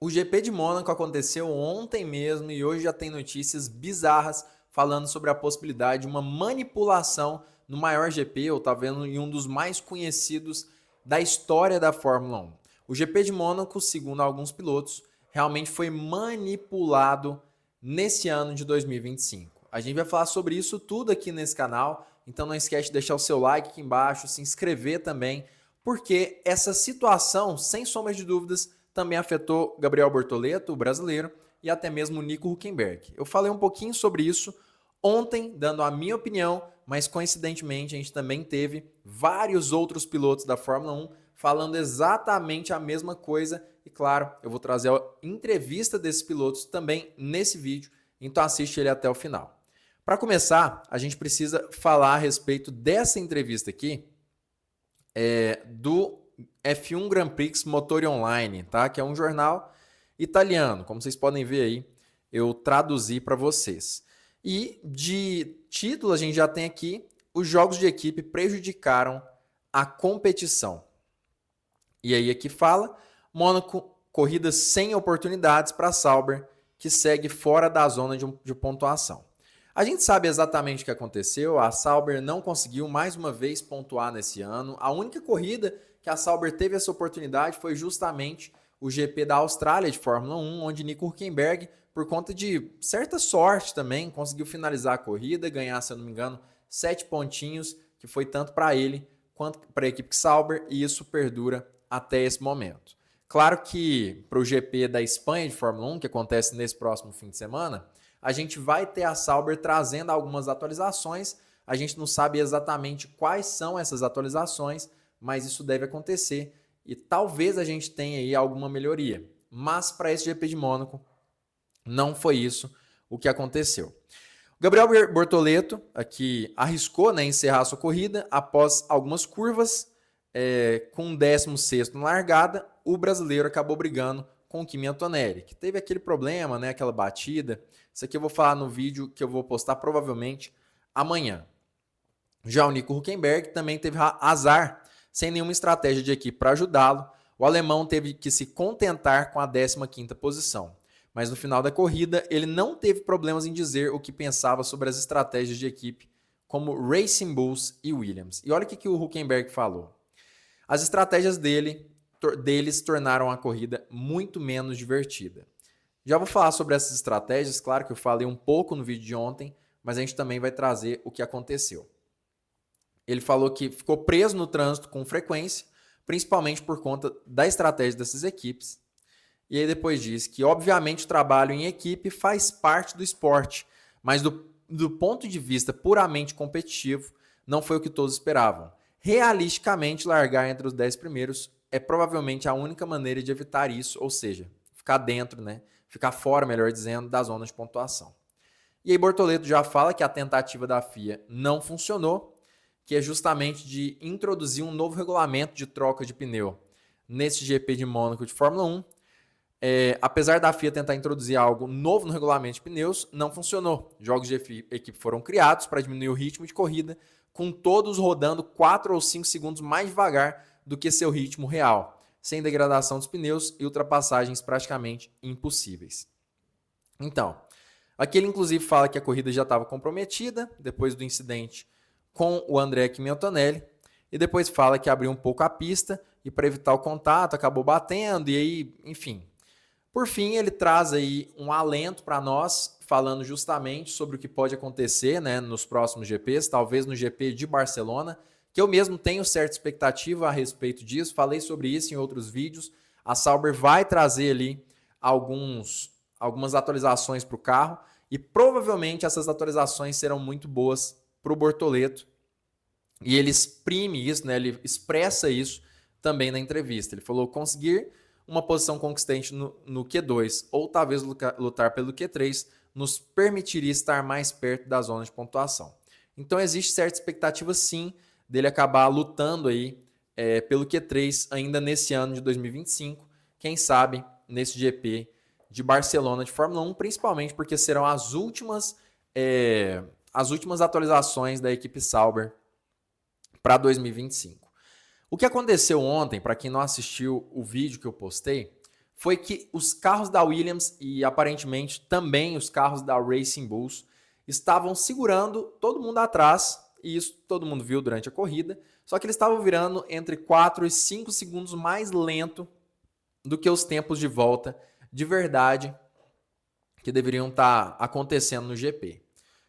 O GP de Mônaco aconteceu ontem mesmo e hoje já tem notícias bizarras falando sobre a possibilidade de uma manipulação no maior GP, ou talvez em um dos mais conhecidos da história da Fórmula 1. O GP de Mônaco, segundo alguns pilotos, realmente foi manipulado nesse ano de 2025. A gente vai falar sobre isso tudo aqui nesse canal, então não esquece de deixar o seu like aqui embaixo, se inscrever também, porque essa situação, sem sombra de dúvidas, também afetou Gabriel Bortoleto, o brasileiro, e até mesmo o Nico Hülkenberg. Eu falei um pouquinho sobre isso ontem, dando a minha opinião, mas coincidentemente a gente também teve vários outros pilotos da Fórmula 1 falando exatamente a mesma coisa. E claro, eu vou trazer a entrevista desses pilotos também nesse vídeo, então assiste ele até o final. Para começar, a gente precisa falar a respeito dessa entrevista aqui, do F1 Grand Prix Motori Online, tá? Que é um jornal italiano, como vocês podem ver aí, eu traduzi para vocês. E de título a gente já tem aqui: os jogos de equipe prejudicaram a competição. E aí aqui fala: Mônaco, corrida sem oportunidades para Sauber, que segue fora da zona de pontuação. A gente sabe exatamente o que aconteceu. A Sauber não conseguiu mais uma vez pontuar nesse ano. A única corrida que a Sauber teve essa oportunidade foi justamente o GP da Austrália de Fórmula 1, onde Nico Hülkenberg, por conta de certa sorte também, conseguiu finalizar a corrida, ganhar, se eu não me engano, 7 pontinhos, que foi tanto para ele quanto para a equipe Sauber, e isso perdura até esse momento. Claro que para o GP da Espanha de Fórmula 1, que acontece nesse próximo fim de semana, a gente vai ter a Sauber trazendo algumas atualizações. A gente não sabe exatamente quais são essas atualizações, mas isso deve acontecer e talvez a gente tenha aí alguma melhoria. Mas para esse GP de Mônaco, não foi isso o que aconteceu. O Gabriel Bortoleto aqui arriscou, né, encerrar a sua corrida após algumas curvas, com 16º na largada. O brasileiro acabou brigando com o Kimi Antonelli, que teve aquele problema, né, aquela batida. Isso aqui eu vou falar no vídeo que eu vou postar provavelmente amanhã. Já o Nico Hülkenberg também teve azar, sem nenhuma estratégia de equipe para ajudá-lo. O alemão teve que se contentar com a 15ª posição. Mas no final da corrida, ele não teve problemas em dizer o que pensava sobre as estratégias de equipe, como Racing Bulls e Williams. E olha o que o Hülkenberg falou. As estratégias deles tornaram a corrida muito menos divertida. Já vou falar sobre essas estratégias, claro que eu falei um pouco no vídeo de ontem, mas a gente também vai trazer o que aconteceu. Ele falou que ficou preso no trânsito com frequência, principalmente por conta da estratégia dessas equipes. E aí depois diz que, obviamente, o trabalho em equipe faz parte do esporte, mas do ponto de vista puramente competitivo, não foi o que todos esperavam. Realisticamente, largar entre os 10 primeiros é provavelmente a única maneira de evitar isso, ou seja, ficar dentro, né? Ficar fora, melhor dizendo, da zona de pontuação. E aí Bortoleto já fala que a tentativa da FIA não funcionou, que é justamente de introduzir um novo regulamento de troca de pneu nesse GP de Mônaco de Fórmula 1. Apesar da FIA tentar introduzir algo novo no regulamento de pneus, não funcionou. Jogos de equipe foram criados para diminuir o ritmo de corrida, com todos rodando 4 ou 5 segundos mais devagar do que seu ritmo real, sem degradação dos pneus e ultrapassagens praticamente impossíveis. Então, aqui ele inclusive fala que a corrida já estava comprometida depois do incidente com o André Kimi Antonelli, e depois fala que abriu um pouco a pista e para evitar o contato acabou batendo, e aí, enfim. Por fim, ele traz aí um alento para nós, falando justamente sobre o que pode acontecer, né, nos próximos GPs, talvez no GP de Barcelona, que eu mesmo tenho certa expectativa a respeito disso, falei sobre isso em outros vídeos. A Sauber vai trazer ali algumas atualizações para o carro, e provavelmente essas atualizações serão muito boas para o Bortoleto. E ele exprime isso, né, ele expressa isso também na entrevista. Ele falou: conseguir uma posição conquistante no Q2 ou talvez lutar pelo Q3 nos permitiria estar mais perto da zona de pontuação. Então existe certa expectativa sim dele acabar lutando aí pelo Q3 ainda nesse ano de 2025, quem sabe nesse GP de Barcelona de Fórmula 1, principalmente porque serão as últimas atualizações da equipe Sauber para 2025. O que aconteceu ontem, para quem não assistiu o vídeo que eu postei, foi que os carros da Williams e aparentemente também os carros da Racing Bulls estavam segurando todo mundo atrás, e isso todo mundo viu durante a corrida, só que eles estavam virando entre 4 e 5 segundos mais lento do que os tempos de volta de verdade que deveriam estar acontecendo no GP.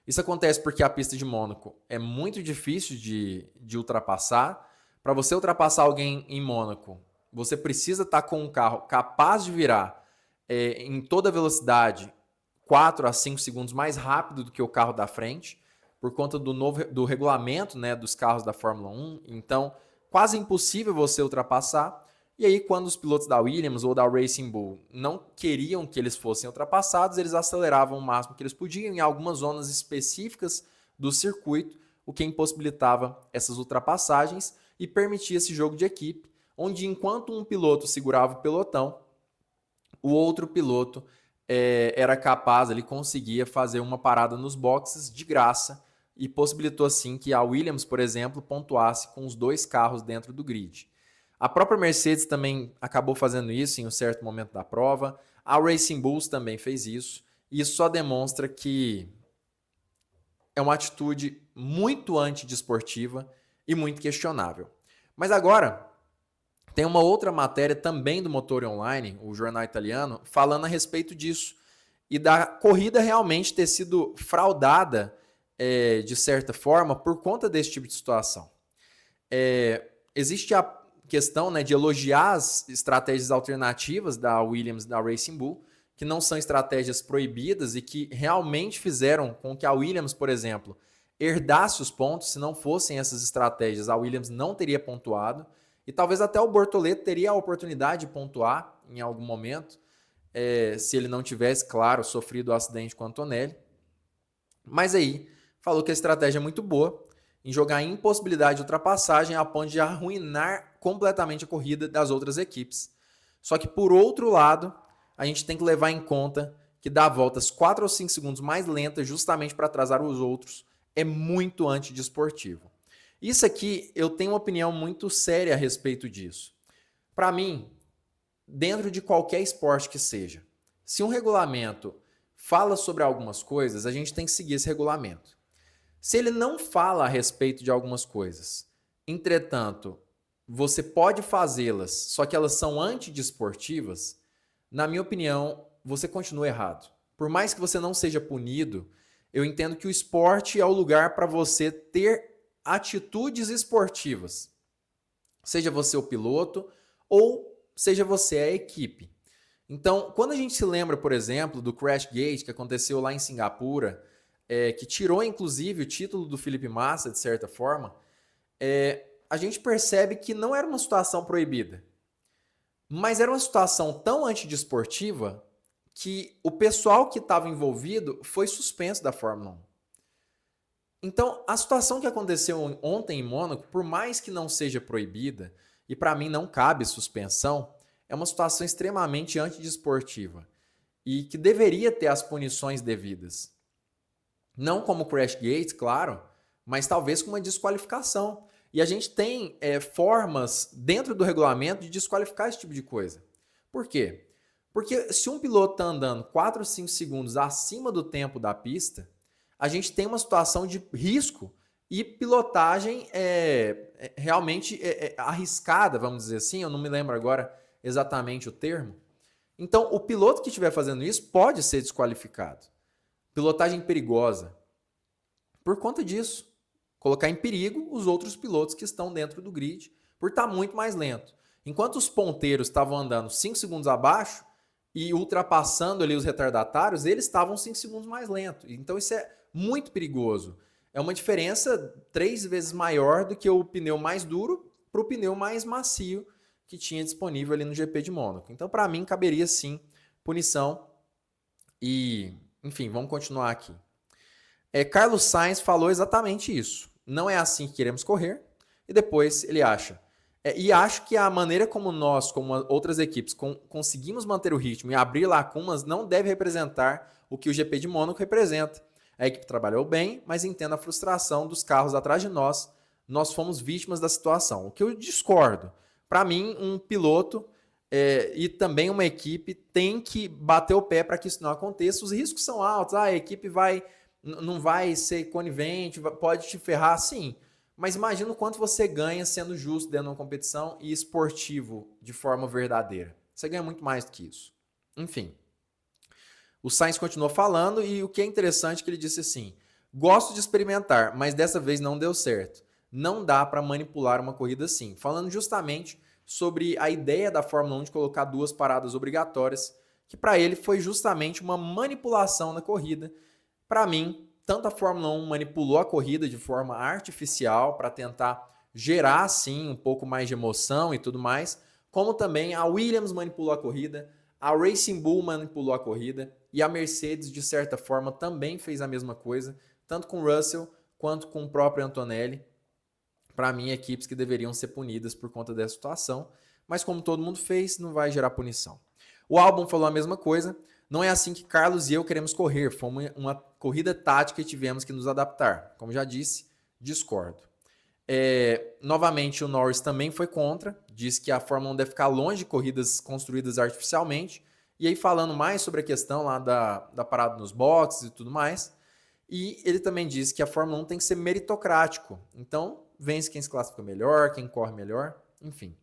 Isso acontece porque a pista de Mônaco é muito difícil de ultrapassar. Para você ultrapassar alguém em Mônaco, você precisa estar com um carro capaz de virar em toda velocidade 4 a 5 segundos mais rápido do que o carro da frente, por conta do regulamento, né, dos carros da Fórmula 1. Então, quase impossível você ultrapassar. E aí, quando os pilotos da Williams ou da Racing Bull não queriam que eles fossem ultrapassados, eles aceleravam o máximo que eles podiam em algumas zonas específicas do circuito, o que impossibilitava essas ultrapassagens e permitia esse jogo de equipe, onde enquanto um piloto segurava o pelotão, o outro piloto era capaz, ele conseguia fazer uma parada nos boxes de graça e possibilitou assim que a Williams, por exemplo, pontuasse com os 2 carros dentro do grid. A própria Mercedes também acabou fazendo isso em um certo momento da prova. A Racing Bulls também fez isso. E isso só demonstra que é uma atitude muito antidesportiva e muito questionável. Mas agora, tem uma outra matéria também do Motor Online, o jornal italiano, falando a respeito disso. E da corrida realmente ter sido fraudada, de certa forma, por conta desse tipo de situação. Existe a questão, né, de elogiar as estratégias alternativas da Williams e da Racing Bull, que não são estratégias proibidas e que realmente fizeram com que a Williams, por exemplo, herdasse os pontos. Se não fossem essas estratégias, a Williams não teria pontuado e talvez até o Bortoleto teria a oportunidade de pontuar em algum momento, se ele não tivesse, claro, sofrido o acidente com o Antonelli. Mas aí, falou que a estratégia é muito boa em jogar a impossibilidade de ultrapassagem a ponto de arruinar completamente a corrida das outras equipes. Só que, por outro lado, a gente tem que levar em conta que dar voltas 4 ou 5 segundos mais lentas justamente para atrasar os outros é muito antidesportivo. Isso aqui, eu tenho uma opinião muito séria a respeito disso. Para mim, dentro de qualquer esporte que seja, se um regulamento fala sobre algumas coisas, a gente tem que seguir esse regulamento. Se ele não fala a respeito de algumas coisas, entretanto, você pode fazê-las, só que elas são antidesportivas, na minha opinião, você continua errado. Por mais que você não seja punido, eu entendo que o esporte é o lugar para você ter atitudes esportivas. Seja você o piloto ou seja você a equipe. Então, quando a gente se lembra, por exemplo, do Crashgate que aconteceu lá em Singapura, que tirou inclusive o título do Felipe Massa, de certa forma, a gente percebe que não era uma situação proibida, mas era uma situação tão antidesportiva que o pessoal que estava envolvido foi suspenso da Fórmula 1. Então, a situação que aconteceu ontem em Mônaco, por mais que não seja proibida, e para mim não cabe suspensão, é uma situação extremamente antidesportiva e que deveria ter as punições devidas. Não como Crashgate, claro, mas talvez com uma desqualificação. E a gente tem formas dentro do regulamento de desqualificar esse tipo de coisa. Por quê? Porque se um piloto está andando 4 ou 5 segundos acima do tempo da pista, a gente tem uma situação de risco e pilotagem realmente arriscada, vamos dizer assim. Eu não me lembro agora exatamente o termo. Então, o piloto que estiver fazendo isso pode ser desqualificado. Pilotagem perigosa. Por conta disso, colocar em perigo os outros pilotos que estão dentro do grid por estar muito mais lento. Enquanto os ponteiros estavam andando 5 segundos abaixo e ultrapassando ali os retardatários, eles estavam 5 segundos mais lentos. Então isso é muito perigoso. É uma diferença 3 vezes maior do que o pneu mais duro para o pneu mais macio que tinha disponível ali no GP de Mônaco. Então, para mim, caberia sim punição. E, enfim, vamos continuar aqui. Carlos Sainz falou exatamente isso. Não é assim que queremos correr. E depois ele acha. E acho que a maneira como nós, como outras equipes, conseguimos manter o ritmo e abrir lacunas não deve representar o que o GP de Mônaco representa. A equipe trabalhou bem, mas entendo a frustração dos carros atrás de nós. Nós fomos vítimas da situação. O que eu discordo. Para mim, um piloto e também uma equipe tem que bater o pé para que isso não aconteça. Os riscos são altos, a equipe não vai ser conivente, pode te ferrar, sim. Mas imagina o quanto você ganha sendo justo dentro de uma competição e esportivo de forma verdadeira. Você ganha muito mais do que isso. Enfim, o Sainz continuou falando e o que é interessante é que ele disse assim: gosto de experimentar, mas dessa vez não deu certo. Não dá para manipular uma corrida assim. Falando justamente sobre a ideia da Fórmula 1 de colocar 2 paradas obrigatórias, que para ele foi justamente uma manipulação na corrida. Para mim, tanto a Fórmula 1 manipulou a corrida de forma artificial para tentar gerar, sim, um pouco mais de emoção e tudo mais, como também a Williams manipulou a corrida, a Racing Bull manipulou a corrida e a Mercedes, de certa forma, também fez a mesma coisa, tanto com o Russell quanto com o próprio Antonelli. Para mim, equipes que deveriam ser punidas por conta dessa situação, mas como todo mundo fez, não vai gerar punição. O Albon falou a mesma coisa: não é assim que Carlos e eu queremos correr, foi uma corrida tática e tivemos que nos adaptar. Como já disse, discordo. Novamente, o Norris também foi contra, disse que a Fórmula 1 deve ficar longe de corridas construídas artificialmente, e aí falando mais sobre a questão lá da parada nos boxes e tudo mais, e ele também disse que a Fórmula 1 tem que ser meritocrático, então vence quem se classifica melhor, quem corre melhor, enfim.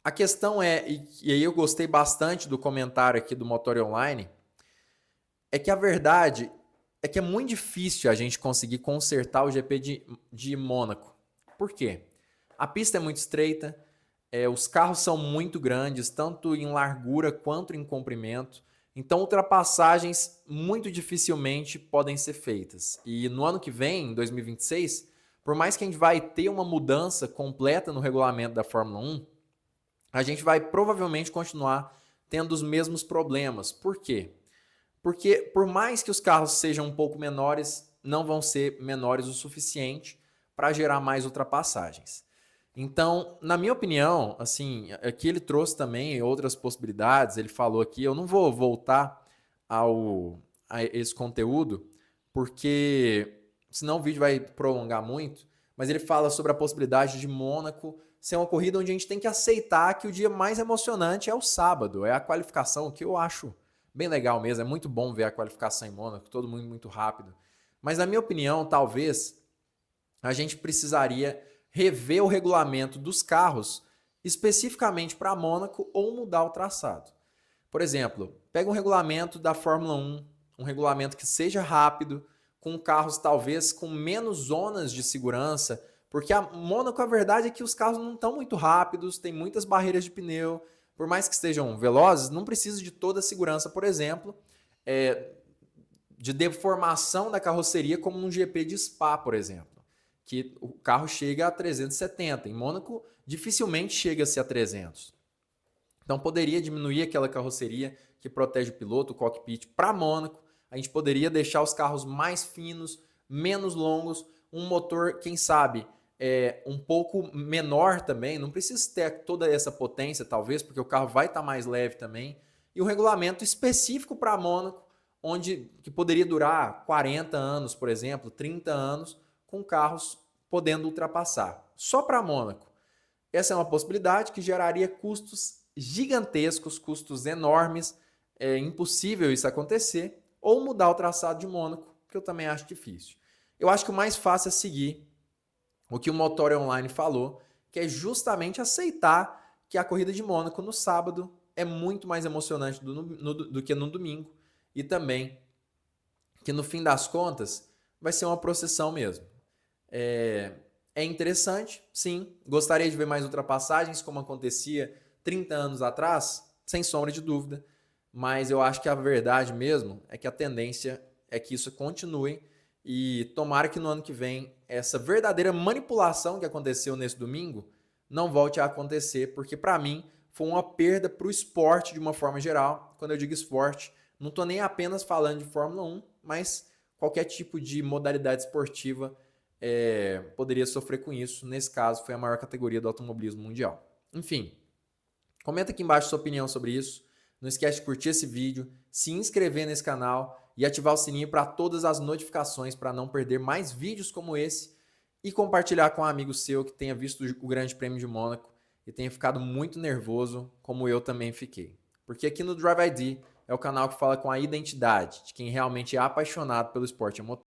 A questão e aí eu gostei bastante do comentário aqui do Motor Online, é que a verdade é que é muito difícil a gente conseguir consertar o GP de Mônaco. Por quê? A pista é muito estreita, os carros são muito grandes, tanto em largura quanto em comprimento, então ultrapassagens muito dificilmente podem ser feitas. E no ano que vem, em 2026, por mais que a gente vai ter uma mudança completa no regulamento da Fórmula 1, a gente vai provavelmente continuar tendo os mesmos problemas. Por quê? Porque por mais que os carros sejam um pouco menores, não vão ser menores o suficiente para gerar mais ultrapassagens. Então, na minha opinião, assim, aqui ele trouxe também outras possibilidades, ele falou aqui, eu não vou voltar a esse conteúdo, porque senão o vídeo vai prolongar muito, mas ele fala sobre a possibilidade de Mônaco ser uma corrida onde a gente tem que aceitar que o dia mais emocionante é o sábado, é a qualificação, que eu acho bem legal mesmo, é muito bom ver a qualificação em Mônaco, todo mundo muito rápido. Mas na minha opinião, talvez a gente precisaria rever o regulamento dos carros especificamente para Mônaco ou mudar o traçado. Por exemplo, pega um regulamento da Fórmula 1, um regulamento que seja rápido, com carros talvez com menos zonas de segurança, porque a Mônaco, a verdade é que os carros não estão muito rápidos, tem muitas barreiras de pneu, por mais que estejam velozes, não precisa de toda a segurança, por exemplo, de deformação da carroceria, como num GP de Spa, por exemplo, que o carro chega a 370. Em Mônaco, dificilmente chega-se a 300. Então, poderia diminuir aquela carroceria que protege o piloto, o cockpit, para Mônaco. A gente poderia deixar os carros mais finos, menos longos, um motor, quem sabe, um pouco menor também, não precisa ter toda essa potência, talvez, porque o carro vai estar mais leve também, e um regulamento específico para Mônaco, que poderia durar 40 anos, por exemplo, 30 anos, com carros podendo ultrapassar. Só para Mônaco. Essa é uma possibilidade que geraria custos gigantescos, custos enormes, é impossível isso acontecer, ou mudar o traçado de Mônaco, que eu também acho difícil. Eu acho que o mais fácil é seguir o que o Motor Online falou, que é justamente aceitar que a corrida de Mônaco no sábado é muito mais emocionante do que no domingo, e também que no fim das contas vai ser uma processão mesmo. É interessante, sim, gostaria de ver mais ultrapassagens como acontecia 30 anos atrás, sem sombra de dúvida, mas eu acho que a verdade mesmo é que a tendência é que isso continue. E tomara que no ano que vem essa verdadeira manipulação que aconteceu nesse domingo não volte a acontecer, porque para mim foi uma perda para o esporte de uma forma geral. Quando eu digo esporte, não estou nem apenas falando de Fórmula 1, mas qualquer tipo de modalidade esportiva poderia sofrer com isso. Nesse caso, foi a maior categoria do automobilismo mundial. Enfim, comenta aqui embaixo sua opinião sobre isso. Não esquece de curtir esse vídeo, se inscrever nesse canal e ativar o sininho para todas as notificações para não perder mais vídeos como esse e compartilhar com um amigo seu que tenha visto o Grande Prêmio de Mônaco e tenha ficado muito nervoso, como eu também fiquei. Porque aqui no Drive ID é o canal que fala com a identidade de quem realmente é apaixonado pelo esporte a motor.